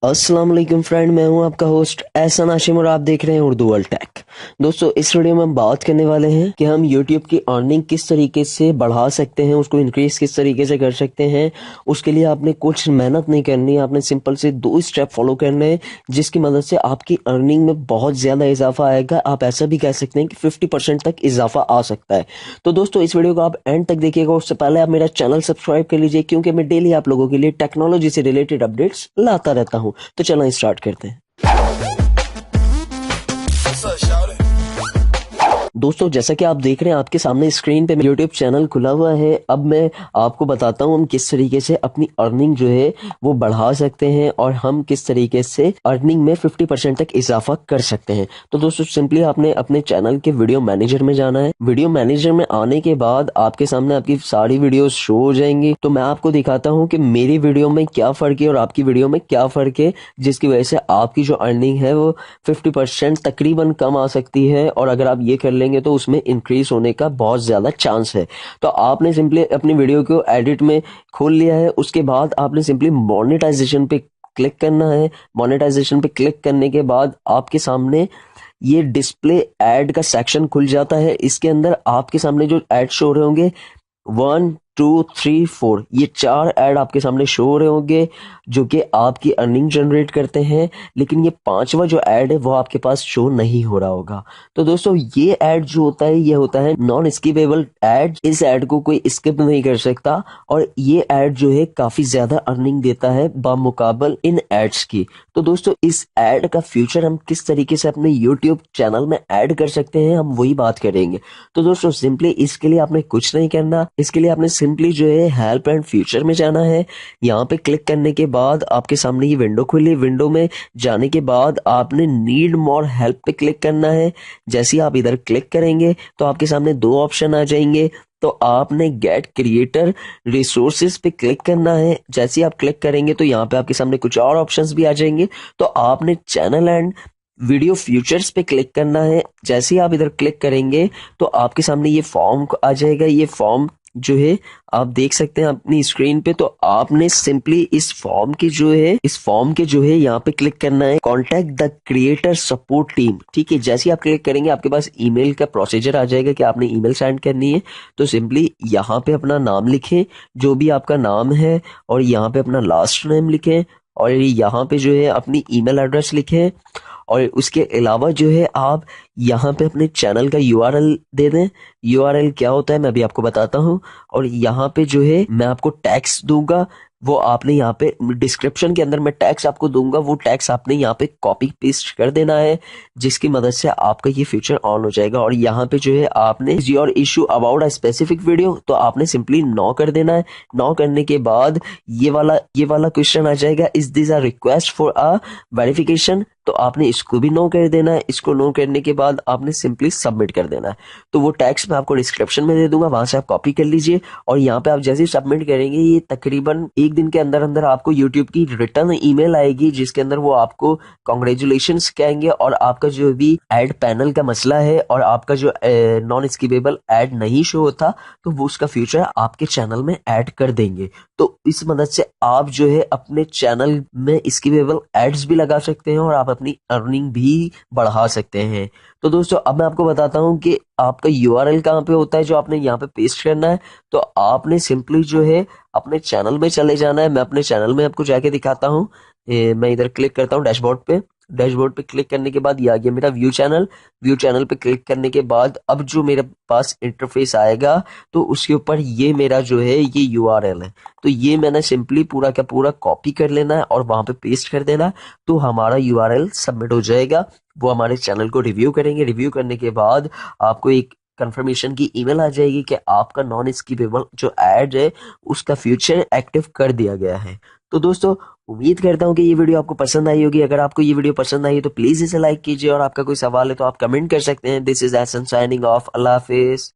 अस्सलाम वालेकुम फ्रेंड, मैं हूं आपका होस्ट एहसन हाशिम और आप देख रहे हैं उर्दू वर्ल्ड टेक। दोस्तों, इस वीडियो में हम बात करने वाले हैं कि हम YouTube की अर्निंग किस तरीके से बढ़ा सकते हैं, उसको इंक्रीज किस तरीके से कर सकते हैं। उसके लिए आपने कुछ मेहनत नहीं करनी है, आपने सिंपल से 2 स्टेप फॉलो करने हैं जिसकी मदद से आपकी अर्निंग में बहुत ज़्यादा इजाफा आएगा। आप ऐसा भी कह सकते हैं कि 50% तक इजाफा आ सकता है। तो दोस्तों, इस वीडियो को आप एंड तक देखिएगा। उससे पहले आप मेरा चैनल सब्सक्राइब कर लीजिए क्योंकि मैं डेली आप लोगों के लिए टेक्नोलॉजी से रिलेटेड अपडेट्स लाता रहता हूँ। तो चलो स्टार्ट करते हैं। दोस्तों, जैसा कि आप देख रहे हैं आपके सामने स्क्रीन पे YouTube चैनल खुला हुआ है। अब मैं आपको बताता हूँ हम किस तरीके से अपनी अर्निंग जो है वो बढ़ा सकते हैं और हम किस तरीके से अर्निंग में 50% तक इजाफा कर सकते हैं। तो दोस्तों, सिंपली आपने अपने चैनल के वीडियो मैनेजर में जाना है। वीडियो मैनेजर में आने के बाद आपके सामने आपकी सारी वीडियोस शो हो जाएंगी। तो मैं आपको दिखाता हूँ कि मेरी वीडियो में क्या फर्क है और आपकी वीडियो में क्या फर्क है, जिसकी वजह से आपकी जो अर्निंग है वो 50% तकरीबन कम आ सकती है। और अगर आप ये कर लेंगे तो उसमें इंक्रीज होने का बहुत ज्यादा चांस है। तो आपने सिंपली अपनी वीडियो को एडिट में खोल लिया है। उसके बाद आपने सिंपली मोनेटाइजेशन पे क्लिक करना है। मोनेटाइजेशन पे क्लिक करने के बाद आपके सामने ये डिस्प्ले एड का सेक्शन खुल जाता है। इसके अंदर आपके सामने जो एड शो हो रहे होंगे 1 2 3 4, ये 4 ऐड आपके सामने शो हो रहे होंगे जो कि आपकी अर्निंग जनरेट करते हैं। लेकिन ये 5वां जो ऐड है वो आपके पास शो नहीं हो रहा होगा। तो दोस्तों, ये ऐड जो होता है ये होता है नॉन स्किपेबल ऐड। इस ऐड को कोई स्किप नहीं कर सकता और ये ऐड जो है काफी ज्यादा अर्निंग देता है बामुकाबल इन एड्स की। तो दोस्तों, इस ऐड का फ्यूचर हम किस तरीके से अपने YouTube चैनल में ऐड कर सकते हैं, हम वही बात करेंगे। तो दोस्तों, सिंपली इसके लिए आपने कुछ नहीं करना। इसके लिए आपने सिंपली जो है हेल्प एंड फ्यूचर में जाना है। यहाँ पे क्लिक करने के बाद आपके सामने ये विंडो खुली। विंडो में जाने के बाद आपने नीड मोर हेल्प पे क्लिक करना है। जैसे ही आप इधर क्लिक करेंगे तो आपके सामने 2 ऑप्शन आ जाएंगे। तो आपने गेट क्रिएटर रिसोर्सेज पे क्लिक करना है। जैसे ही आप क्लिक करेंगे तो यहाँ पे आपके सामने कुछ और ऑप्शंस भी आ जाएंगे। तो आपने चैनल एंड वीडियो फ्यूचर्स पे क्लिक करना है। जैसे ही आप इधर क्लिक करेंगे तो आपके सामने ये फॉर्म आ जाएगा। ये फॉर्म जो है आप देख सकते हैं अपनी स्क्रीन पे। तो आपने सिंपली इस फॉर्म के जो है यहाँ पे क्लिक करना है, contact the creator support team. ठीक है, जैसे ही आप क्लिक करेंगे आपके पास ईमेल का प्रोसीजर आ जाएगा कि आपने ईमेल सेंड करनी है। तो सिंपली यहाँ पे अपना नाम लिखें, जो भी आपका नाम है, और यहाँ पे अपना लास्ट नेम लिखें और यहाँ पे जो है अपनी ईमेल एड्रेस लिखें। और उसके अलावा जो है आप यहाँ पे अपने चैनल का यूआरएल दे दें। यूआरएल क्या होता है मैं अभी आपको बताता हूँ। और यहाँ पे जो है मैं आपको टैक्स दूंगा, वो आपने यहाँ पे डिस्क्रिप्शन के अंदर मैं टैक्स आपको दूंगा, वो टैक्स आपने यहाँ पे कॉपी पेस्ट कर देना है, जिसकी मदद से आपका ये फीचर ऑन हो जाएगा। और यहाँ पे जो है आपने your issue about a specific video, तो आपने सिंपली नो कर देना है। नो करने के बाद ये वाला क्वेश्चन आ जाएगा, is this a request for a verification. तो आपने इसको भी नो कर देना है। इसको नो करने के बाद आपने सिंपली सबमिट कर देना है। तो वो टैक्स मैं आपको डिस्क्रिप्शन में दे दूंगा, वहां से आप कॉपी कर लीजिए। और यहाँ पे आप जैसे ही सबमिट करेंगे ये तकरीबन 1 दिन के अंदर अंदर आपको यूट्यूब की रिटर्न ईमेल आएगी, जिसके अंदर वो आपको कॉन्ग्रेचुलेशंस कहेंगे और आपका जो भी एड पैनल का मसला है और आपका जो नॉन स्किपेबल एड नहीं शो होता तो वो उसका फ्यूचर आपके चैनल में ऐड कर देंगे। तो इस मदद से आप जो है अपने चैनल में स्किपेबल एड्स भी लगा सकते हैं और आप अपनी अर्निंग भी बढ़ा सकते हैं। तो दोस्तों, अब मैं आपको बताता हूँ कि आपका यूआरएल कहाँ पे होता है जो आपने यहाँ पे पेस्ट करना है। तो आपने सिंपली जो है अपने चैनल में चले जाना है। मैं अपने चैनल में आपको जाके दिखाता हूँ। मैं इधर क्लिक करता हूँ डैशबोर्ड पे। डैशबोर्ड पे क्लिक करने के बाद ये आ गया मेरा व्यू चैनल। व्यू चैनल पे क्लिक करने के बाद अब जो मेरे पास इंटरफेस आएगा तो उसके ऊपर ये मेरा जो है ये यूआरएल है। तो ये मैंने सिंपली पूरा का पूरा कॉपी कर लेना है और वहां पे पेस्ट कर देना है। तो हमारा यूआरएल सबमिट हो जाएगा। वो हमारे चैनल को रिव्यू करेंगे। रिव्यू करने के बाद आपको एक कंफर्मेशन की ईमेल आ जाएगी कि आपका नॉन स्किपेबल जो एड है उसका फ्यूचर एक्टिव कर दिया गया है। तो दोस्तों, उम्मीद करता हूँ कि ये वीडियो आपको पसंद आई होगी। अगर आपको ये वीडियो पसंद आई तो प्लीज इसे लाइक कीजिए और आपका कोई सवाल है तो आप कमेंट कर सकते हैं। This is Ehsan signing off. अल्लाह हाफिज।